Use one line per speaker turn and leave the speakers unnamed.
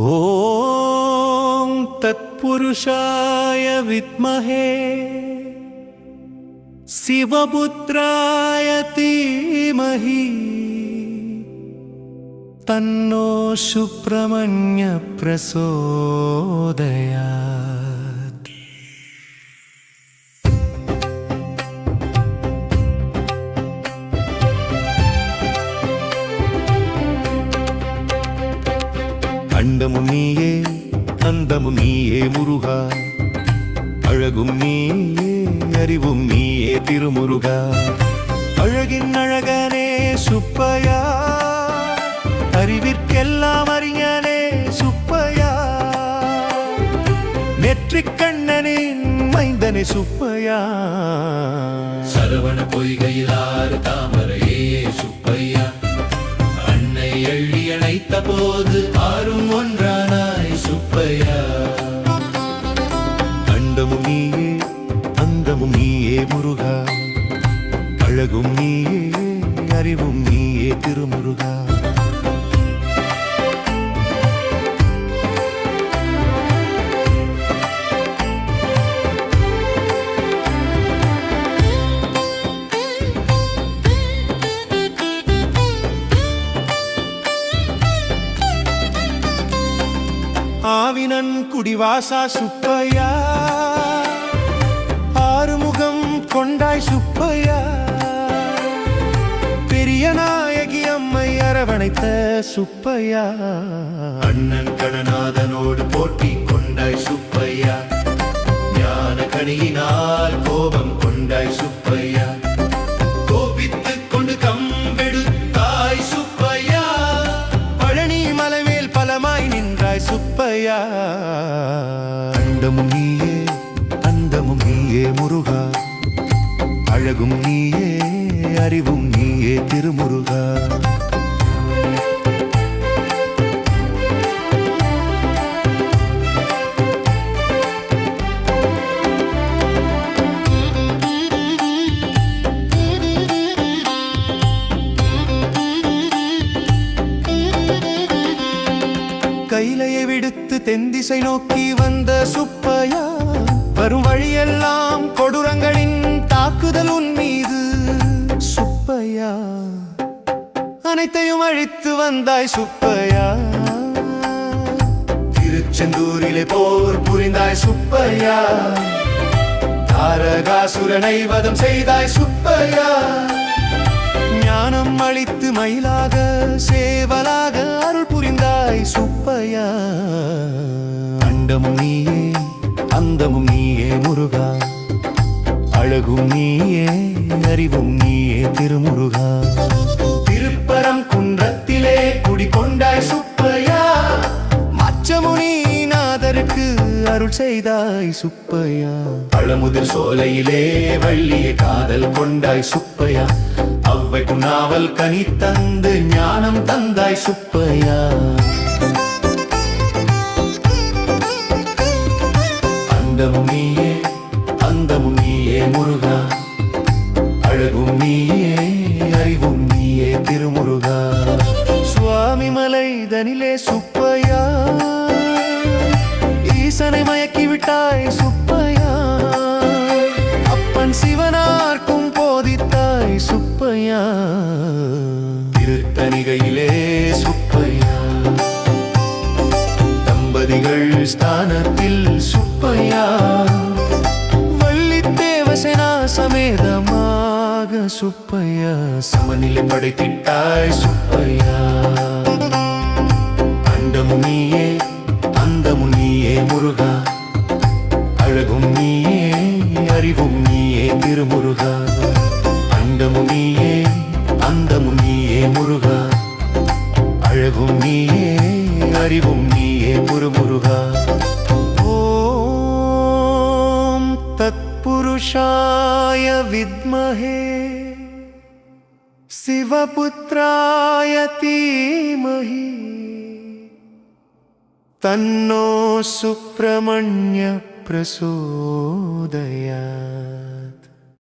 ॐ तत्पुरुषाय विद्महे शिवपुत्राय धीमहि तन्नो सुब्रह्मण्य प्रचोदयात्। அண்டமும் நீயே அந்தமும் நீயே முருகா, அழகும் நீயே அறிவும் நீயே திருமுருகா. அழகின் அழகனே சுப்பையா, அறிவிற்கெல்லாம் அறிஞனே சுப்பையா, நெற்றிக் கண்ணனின் மைந்தனே சுப்பையா.
சரவண பொய்கையிலாறு தாமரையே சுப்பையா, அன்னை எள்ளி அணைத்த போது ஆறும் ஒன்றானாய் சுப்பையா.
அண்டமும் நீயே அந்தமும் நீயே முருகா, அழகும் நீயே அறிவும் நீயே திருமுருகா. ஆவினன் குடிவாசா சுப்பையா, ஆறுமுகம் கொண்டாய் சுப்பையா, பெரிய நாயகி அம்மை அரவணைத்த சுப்பையா.
அண்ணன் கடநாதனோடு போட்டி கொண்டாய் சுப்பையா, ஞான கனியினால் கோபம் கொண்டாய் சுப்பையா, கோபித்துக் கொண்டு கம்பெடுத்தாய் சுப்பையா,
பழனி மலைமேல் பலமாய் நின்றாய் சுப்பையா. அண்டமும் நீயே அந்தமும் நீயே முருகா, அழகும் நீயே அறிவும் நீயே திருமுருகா. கைலையை விடுத்து தென்திசை நோக்கி வந்த சுப்பையா, வரும் வழியெல்லாம் கொடூரங்களின் தாக்குதல் உன் மீது சுப்பையா, அனைத்தையும் அழித்து வந்தாய் சுப்பையா.
திருச்செந்தூரிலே போர் புரிந்தாய் சுப்பையா, தாரகாசுரனை வதம் செய்தாய் சுப்பையா,
ஞானம் அளித்து மயிலாக சேவலாக அருள் புரிந்தாய் சுப்பையா. அண்டமும் நீயே அந்தமும் நீயே முருகா, அழகும் நீயே அறிவும் நீயே திருமுருகா.
திருப்பரம் குன்றத்திலே குடிகொண்டாய் சுப்பையா,
மச்சமுனிநாதருக்கு அருள் செய்தாய் சுப்பையா.
பழமுதிர் சோலையிலே வள்ளியை காதல் கொண்டாய் சுப்பையா, அவ்வைக்கும் நாவல் கனி தந்து ஞானம் தந்தாய் சுப்பையா. அண்டமும் நீயே அந்தமும் நீயே முருகா, அழகும் நீயே அறிவும் நீயே திருமுருகா.
சுவாமி மலை தனிலே சுப்பையா, ஈசனை மயக்கி விட்டாய் சுப்பையா, அப்பன் சிவனார்க்கும் போதித்தாய் சுப்பையா.
திருத்தணிகையிலே சுப்பையா, தம்பதிகள் ஸ்தானத்தில் சுப்பையா,
வள்ளி தேவசேனா சமேதமாக சுப்பையா,
சமநிலை படைத்திட்டாய் சுப்பையா. அண்டமும் நீயே அந்தமும் நீயே முருகா, அழகும் நீயே அறிவும் நீயே திருமுருகா. அண்டமும் நீயே அந்தமும் நீயே முருகா, அழகும் நீயே அறிவும் நீயே திருமுருகா.
ஓம் தத்புருஷாய வித்மஹே शिवपुत्राय धीमहि तन्नो सुब्रह्मण्य प्रचोदयात्।